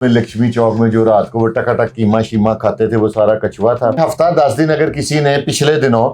लक्ष्मी चौक में जो रात को वो टकाटक कीमा शीमा खाते थे वो सारा कछुआ था। हफ्ता 10 दिन अगर किसी ने पिछले दिनों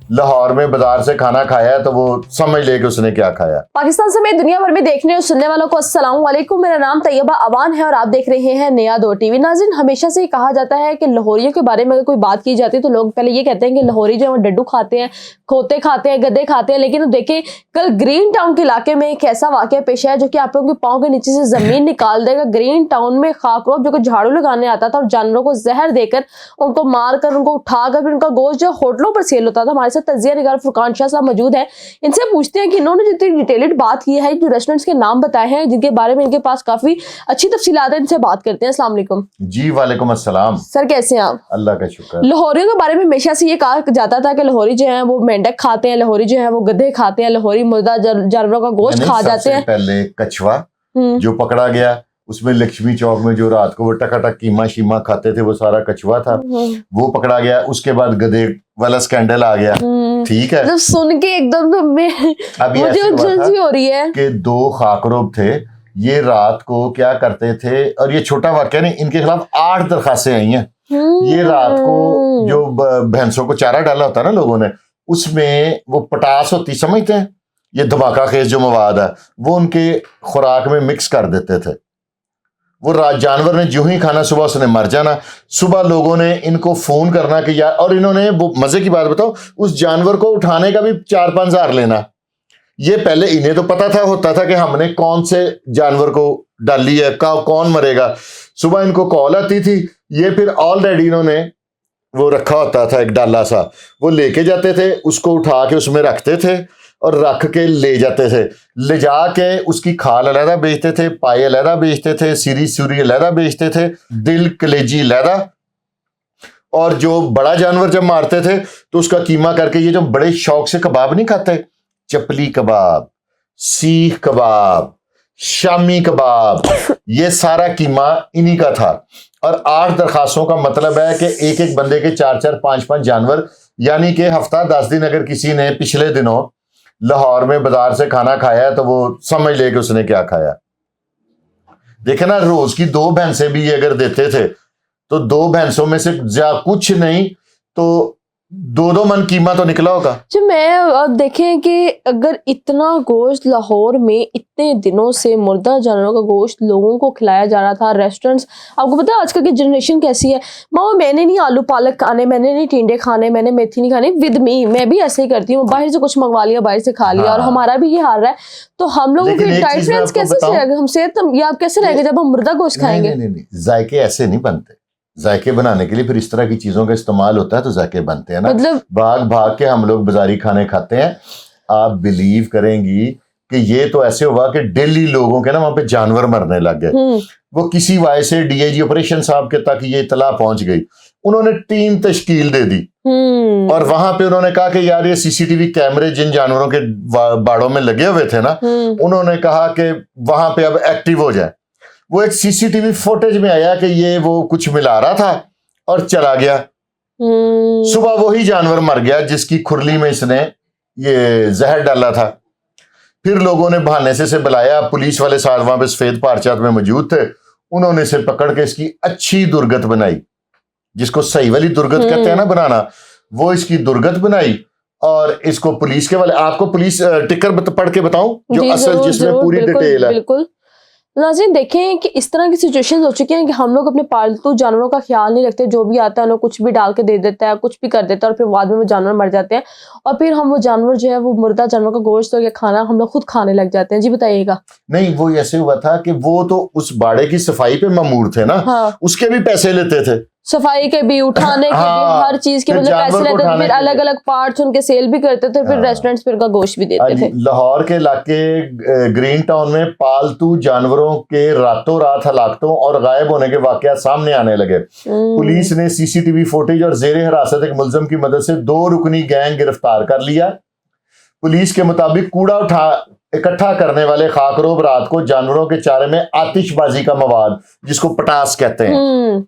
लाहौर में बाजार से खाना खाया तो वो समझ ले कि उसने क्या खाया। पाकिस्तान समेत दुनिया भर में देखने और सुनने वालों को अस्सलाम वालेकुम। मेरा नाम तैयबा अवान है और आप देख रहे हैं नया दौर टीवी। नाज़रीन, हमेशा से कहा जाता है कि लाहौरियों के बारे में अगर कोई बात की जाती है तो लोग पहले ये कहते हैं कि लाहौरी जो है वो डड्डू खाते हैं, खोते खाते हैं, गद्दे खाते हैं। लेकिन देखें, कल ग्रीन टाउन के इलाके में एक ऐसा वाकया पेश आया जो कि आप लोगों के पाँव के नीचे से जमीन निकाल देगा। ग्रीन टाउन में खाकरोब जो कि झाड़ू लगाने आता था और जानवरों को जहर देकर उनको मारकर उनको उठाकर फिर उनका गोश्त जो होटलों पर सेल होता था। हमारे साथ तजिया निगार फुरकान शाह साहब मौजूद है। इनसे पूछते हैं कि इन्होंने जितनी डिटेल्ड बात की है, जो रेस्टोरेंट्स के नाम बताए हैं जिनके बारे में इनके पास काफी अच्छी तफसीलात है, इनसे बात करते हैं। अस्सलाम वालेकुम जी। वालेकुम अस्सलाम सर, कैसे हैं आप? अल्लाह का शुक्र। लाहौरियों के बारे में हमेशा से ये कहा जाता था कि लाहौरी जो है वो मेंढक खाते हैं, लाहौरी जो है वो गधे खाते हैं, लाहौरी मुर्दा जानवरों का गोश्त खा जाते हैं। पहले कछुआ जो पकड़ा गया, उसमें लक्ष्मी चौक में जो रात को वो टकाटक कीमा शीमा खाते थे वो सारा कछुआ था, वो पकड़ा गया। उसके बाद गधे वाला स्कैंडल आ गया। ठीक है, जब सुन के एकदम मुझे उलझन हो रही है कि 2 खाकरोब थे, ये रात को क्या करते थे, और ये छोटा वाकया नहीं, इनके खिलाफ 8 दरखास्तें आई हैं। ये रात को जो भैंसों को चारा डाला होता है ना लोगों ने, उसमें वो पटास होती, समझते हैं, ये धमाका खेज जो मवाद है वो उनके खुराक में मिक्स कर देते थे। वो रात जानवर ने जो ही खाना सुबह उसने मर जाना। सुबह लोगों ने इनको फोन करना कि यार, और इन्होंने वो मजे की बात बताओ, उस जानवर को उठाने का भी 4-5 हजार लेना। ये पहले इन्हें तो पता था, होता था कि हमने कौन से जानवर को डाली है, कौन मरेगा। सुबह इनको कॉल आती थी, ये फिर ऑलरेडी इन्होंने वो रखा होता था एक डाला सा, वो लेके जाते थे, उसको उठा के उसमें रखते थे और रख के ले जाते थे। ले जाके उसकी खाल अलहदा बेचते थे, पाए अलहदा बेचते थे, सीरी सूरी अलहदा बेचते थे, दिल कलेजी अलहदा। और जो बड़ा जानवर जब मारते थे तो उसका कीमा करके, ये जो बड़े शौक से कबाब नहीं खाते, चपली कबाब, सीख कबाब, शामी कबाब, ये सारा कीमा इन्हीं का था। और 8 दरखास्तों का मतलब है कि एक एक बंदे के 4-4, 5-5 जानवर, यानी कि हफ्ता 10 दिन अगर किसी ने पिछले दिनों लाहौर में बाजार से खाना खाया है तो वो समझ ले कि उसने क्या खाया। देखे ना, रोज की 2 भैंसें भी अगर देते थे तो 2 भैंसों में से कुछ नहीं तो 2-2 मन कीमा तो निकला होगा। जब मैं अब देखें कि अगर इतना गोश्त लाहौर में इतने दिनों से मुर्दा जानवरों का गोश्त लोगों को खिलाया जा रहा था, रेस्टोरेंट्स, आपको पता है आजकल की जनरेशन कैसी है। माँ, मैंने नहीं आलू पालक खाने, मैंने नहीं टिंडे खाने, मैंने मेथी नहीं खानी, विद मी, मैं भी ऐसे ही करती हूँ, बाहर से कुछ मंगवा लिया, बाहर से खा लिया। और हमारा भी ये हाल रहा है। तो हम लोगों की डाइट प्लान्स कैसे रहेगा, हम सेहत या कैसे रहेगा जब हम मुर्दा गोश्त खाएंगे? नहीं, जायके ऐसे नहीं बनते। जायके बनाने के लिए फिर इस तरह की चीजों का इस्तेमाल होता है तो जायके बनते हैं ना। मतलब भाग भाग के हम लोग बाजारी खाने खाते हैं। आप बिलीव करेंगी कि ये तो ऐसे हुआ कि दिल्ली लोगों के ना वहां पे जानवर मरने लग गए। वो किसी वजह से डीआईजी ऑपरेशन साहब के तक ये इतला पहुंच गई। उन्होंने टीम तश्कील दे दी और वहां पे उन्होंने कहा कि यार ये सीसीटीवी कैमरे जिन जानवरों के बाड़ों में लगे हुए थे ना, उन्होंने कहा कि वहां पे अब एक्टिव हो जाए। वो एक सीसीटीवी फुटेज में आया कि ये वो कुछ मिला रहा था और चला गया। सुबह वही जानवर मर गया जिसकी खुरली में इसने ये जहर डाला था। फिर लोगों ने बहाने से बुलाया, पुलिस वाले साथ वहां पे सफेद पारचात में मौजूद थे। उन्होंने इसे पकड़ के इसकी अच्छी दुर्गत बनाई, जिसको सही वाली दुर्गत कहते हैं ना बनाना, वो इसकी दुर्गत बनाई। और इसको पुलिस के वाले, आपको पुलिस टिकर पढ़ के बताऊं जो असल जिसमें पूरी डिटेल है। बिल्कुल। नाज़रीन, देखें कि इस तरह की सिचुएशंस हो चुकी हैं कि हम लोग अपने पालतू जानवरों का ख्याल नहीं रखते। जो भी आता है लोग कुछ भी डाल के दे देता है, कुछ भी कर देता है और फिर बाद में वो जानवर मर जाते हैं और फिर हम वो जानवर जो है वो मुर्दा जानवर का गोश्त और खाना हम लोग खुद खाने लग जाते हैं। जी बताइएगा। नहीं, वो ऐसे हुआ था कि वो तो उस बाड़े की सफाई पे ममूर थे ना। हाँ। उसके भी पैसे लेते थे, सफाई के भी, उठाने के भी, हर चीज के मतलब पैसे लेते थे। फिर अलग अलग पार्ट्स उनके सेल भी करते थे, फिर रेस्टोरेंट्स फिर का गोश्त भी देते थे। लाहौर के इलाके ग्रीन टाउन में पालतू जानवरों के रातों रात हलाकतों और गायब होने के वाकया सामने आने लगे। पुलिस ने सीसीटीवी फुटेज और जेर हिरासत एक मुलजिम की मदद से 2 रुकनी गैंग गिरफ्तार कर लिया। पुलिस के मुताबिक कूड़ा इकट्ठा करने वाले खाकरोब रात को जानवरों के चारे में आतिशबाजी का मवाद, जिसको पटास कहते हैं,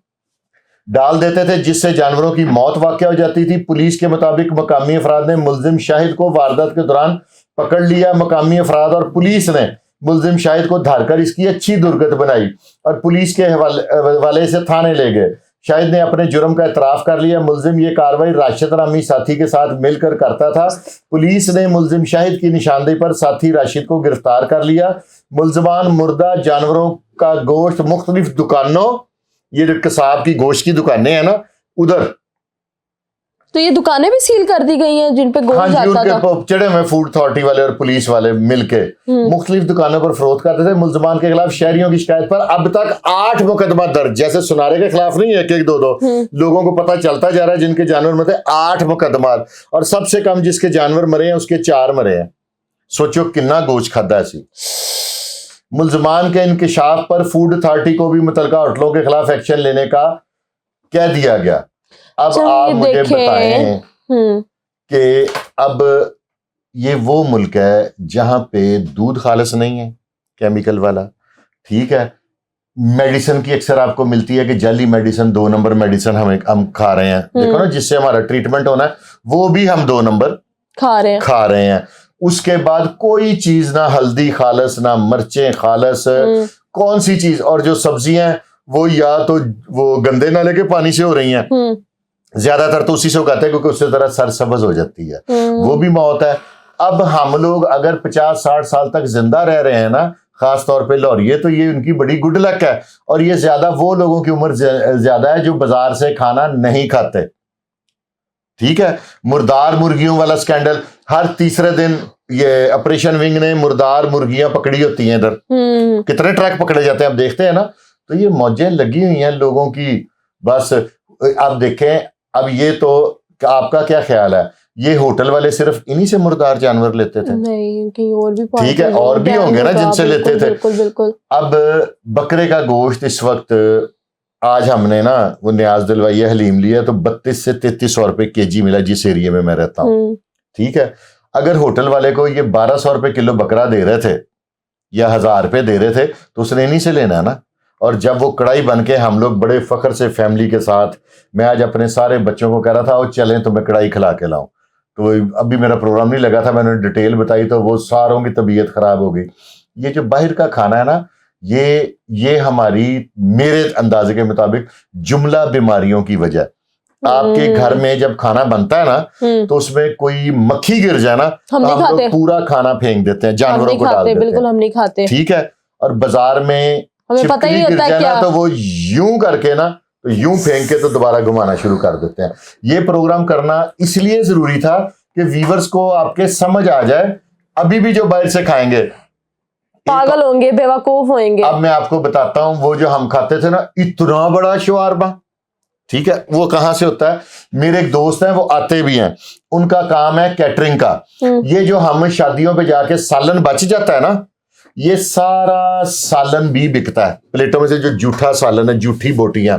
डाल देते थे, जिससे जानवरों की मौत वाक़या हो जाती थी। पुलिस के मुताबिक मकामी अफराद ने मुल्जिम शाहिद को वारदात के दौरान पकड़ लिया। मकामी अफराद और पुलिस ने मुलजिम शाहिद को धारकर इसकी अच्छी दुर्गत बनाई और पुलिस के हवाले से थाने ले गए। शाहिद ने अपने जुर्म का इतराफ कर लिया। मुलजिम ये कार्रवाई राशिद नामी साथी के साथ मिलकर करता था। पुलिस ने मुलजिम शाहिद की निशानदेही पर साथी राशिद को गिरफ्तार कर लिया। मुलजमान मुर्दा जानवरों का गोश्त मुख्तलिफ दुकानों, ये जो कसाब की गोश्त की दुकानें हैं ना, उधर तो ये दुकानें भी सील कर दी गई हैं जिन पे गोश्त जाता था। उनके चढ़े हुए फूड अथॉरिटी वाले और पुलिस वाले मिलके मुख्तलिफ दुकानों पर फरोख्त करते थे। मुलजमान के खिलाफ शहरियों की शिकायत पर अब तक 8 मुकदमा दर्ज, जैसे सुनारे के खिलाफ नहीं, एक एक दो लोगों को पता चलता जा रहा है जिनके जानवर मरे, 8 मुकदमा। और सबसे कम जिसके जानवर मरे हैं उसके 4 मरे हैं। सोचो कितना गोश्त खादा है। मुलजमान के इंकशाफ पर फूड अथॉरिटी को भी मुतलका होटलों के खिलाफ एक्शन लेने का कह दिया गया। अब आप मुझे बताएं कि अब ये वो मुल्क है जहां पे दूध खालिस नहीं है, केमिकल वाला, ठीक है। मेडिसिन की अक्सर आपको मिलती है कि जाली मेडिसिन, 2 नंबर मेडिसिन हम खा रहे हैं। देखो ना, जिससे हमारा ट्रीटमेंट होना है वो भी हम 2 नंबर खा रहे हैं। उसके बाद कोई चीज ना हल्दी खालस, ना मिर्चें खालस, कौन सी चीज। और जो सब्जियां वो या तो वो गंदे नाले के पानी से हो रही हैं, ज्यादातर तो उसी से उगाते हैं क्योंकि उससे तरह सरसब्ज हो जाती है, वो भी मौत है। अब हम लोग अगर 50-60 साल तक जिंदा रह रहे हैं ना, खास तौर पे लौरिये, तो ये उनकी बड़ी गुड लक है। और ये ज्यादा वो लोगों की उम्र ज्यादा है जो बाजार से खाना नहीं खाते, ठीक है। मुर्दार मुर्गियों वाला स्कैंडल, हर तीसरे दिन ये ऑपरेशन विंग ने मुर्दार मुर्गियां पकड़ी होती हैं इधर, कितने ट्रक पकड़े जाते हैं आप देखते हैं ना। तो ये मौजें लगी हुई हैं लोगों की। बस अब देखें, अब ये तो आपका क्या ख्याल है, ये होटल वाले सिर्फ इन्हीं से मुर्दार जानवर लेते थे? नहीं, कहीं और भी, ठीक है, और भी होंगे ना जिनसे लेते थे। बिल्कुल। अब बकरे का गोश्त इस वक्त, आज हमने ना वो न्याज दिलवाई है, हलीम लिया, तो 32 से 3300 रुपए केजी मिला जिस एरिया में मैं रहता हूँ, ठीक है। अगर होटल वाले को ये 1200 रुपए किलो बकरा दे रहे थे या 1000 रुपए दे रहे थे, तो उसने इन्हीं से लेना है ना। और जब वो कढ़ाई बन के हम लोग बड़े फख्र से फैमिली के साथ, मैं आज अपने सारे बच्चों को कह रहा था, वो चलें तो मैं कढ़ाई खिला के लाऊं, तो अभी मेरा प्रोग्राम नहीं लगा था, मैंने डिटेल बताई तो वो सारों की तबीयत खराब हो गई। ये जो बाहर का खाना है ना, ये हमारी, मेरे अंदाजे के मुताबिक, जुमला बीमारियों की वजह। आपके घर में जब खाना बनता है ना, तो उसमें कोई मक्खी गिर जाए ना, तो हम लोग पूरा खाना फेंक देते हैं, जानवरों को डाल देते हैं। बिल्कुल हम नहीं खाते, ठीक है। और बाजार में हमें पता ही होता है क्या, तो वो यूं करके ना, तो यूं फेंक के तो दोबारा घुमाना शुरू कर देते हैं। ये प्रोग्राम करना इसलिए जरूरी था कि व्यूअर्स को आपके समझ आ जाए। अभी भी जो बाहर से खाएंगे पागल होंगे, बेवकूफ होंगे। अब मैं आपको बताता हूं, वो जो हम खाते थे ना, इतना बड़ा शवारमा, ठीक है, वो कहां से होता है। मेरे एक दोस्त हैं, वो आते भी हैं, उनका काम है कैटरिंग का। ये जो हम शादियों पे जाके सालन बच जाता है ना, ये सारा सालन भी बिकता है। प्लेटों में से जो जूठा सालन है, जूठी बोटियां,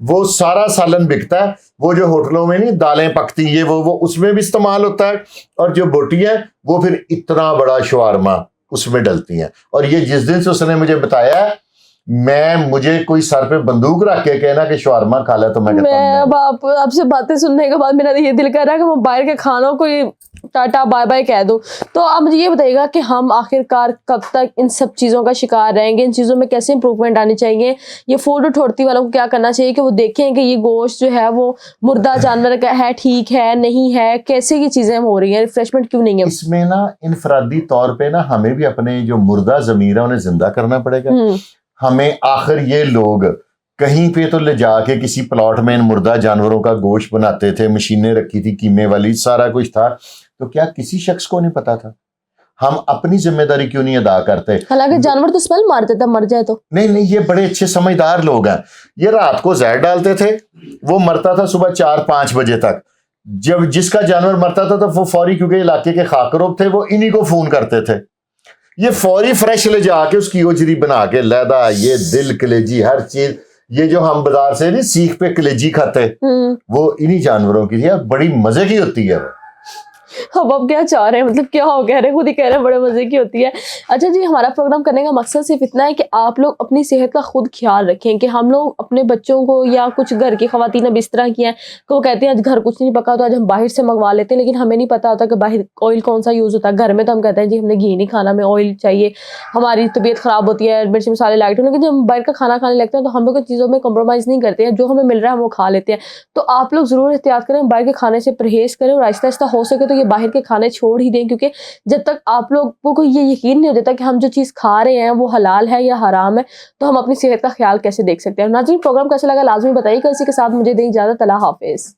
वो सारा सालन बिकता है। वो जो होटलों में नहीं दालें पकती, ये वो उसमें भी इस्तेमाल होता है। और जो बोटियां, वो फिर इतना बड़ा शवारमा उसमें डलती हैं। और ये जिस दिन से उसने मुझे बताया, मुझे कोई सर पे बंदूक रख के कहना कि शवारमा खा ले, तो मैं अब आपसे बातें सुनने के बाद मेरा ये दिल कर रहा है कि मैं बाहर के खानों को टाटा बाय बाय कह दूं। तो आप मुझे ये बताइएगा कि हम आखिरकार कब तक इन सब चीज़ों का शिकार रहेंगे, इन चीज़ों में कैसे इंप्रूवमेंट आनी चाहिए। ये फूड अथॉरिटी वालों को क्या करना चाहिए कि वो देखें कि ये गोश्त जो है वो मुर्दा जानवर का है, ठीक है नहीं है, कैसे की चीज़ें हो रही हैं, रिफ्रेशमेंट क्यों नहीं है। इसमें ना इनफरादी तौर पर ना हमें भी अपने जो मुर्दा ज़मीर है उन्हें जिंदा करना पड़ेगा। हमें आखिर ये लोग कहीं पे तो ले जाके किसी प्लॉट में इन मुर्दा जानवरों का गोश्त बनाते थे, मशीनें रखी थी कीमे वाली, सारा कुछ था, तो क्या किसी शख्स को नहीं पता था? हम अपनी जिम्मेदारी क्यों नहीं अदा करते? हालांकि जानवर तो स्मेल मारते थे, मर जाए तो। नहीं, ये बड़े अच्छे समझदार लोग हैं। ये रात को जहर डालते थे, वो मरता था सुबह 4-5 बजे तक। जब जिसका जानवर मरता था तो वो फौरी, क्योंकि इलाके के खाकरोब थे, वो इन्हीं को फोन करते थे। ये फौरी फ्रेश ले जाके उसकी ओजरी बना के लैदा, ये दिल कलेजी हर चीज, ये जो हम बाजार से नहीं सीख पे कलेजी खाते, वो इन्हीं जानवरों की थी। बड़ी मजे की होती है। अब क्या चाह रहे हैं, मतलब क्या हो कह रहे हैं, खुद ही कह रहे हैं, बड़े मजे की होती है। अच्छा जी, हमारा प्रोग्राम करने का मकसद सिर्फ इतना है कि आप लोग अपनी सेहत का खुद ख्याल रखें, कि हम लोग अपने बच्चों को या कुछ घर की खवातीन अब इस तरह की हैं कि वो कहते हैं आज घर कुछ नहीं पका तो आज हम बाहर से मंगवा लेते हैं, लेकिन हमें नहीं पता होता कि बाहर ऑयल कौन सा यूज़ होता है। घर में तो हम कहते हैं जी हमने घी नहीं खाना, हमें ऑयल चाहिए, हमारी तबीयत ख़राब होती है, मिर्च मसाले लाइट हो, लेकिन जब हम बाहर का खाना खाने लगते हैं तो हम लोग इन चीज़ों में कॉम्प्रोमाइज़ नहीं करते हैं, जो हमें मिल रहा है हम वो खा लेते हैं। तो आप लोग ज़रूर एहतियात करें, बाहर के खाने से परहेज़ करें और आहिस्ता आहिस्ता हो सके तो ये बाहर के खाने छोड़ ही दें, क्योंकि जब तक आप लोगों को ये यकीन नहीं हो जाता कि हम जो चीज़ खा रहे हैं वो हलाल है या हराम है, तो हम अपनी सेहत का ख्याल कैसे देख सकते हैं। नाज़रीन, प्रोग्राम कैसा लगा लाजमी बताइएगा। इसी के साथ मुझे दें इजाज़त। अल्लाह हाफ़िज़।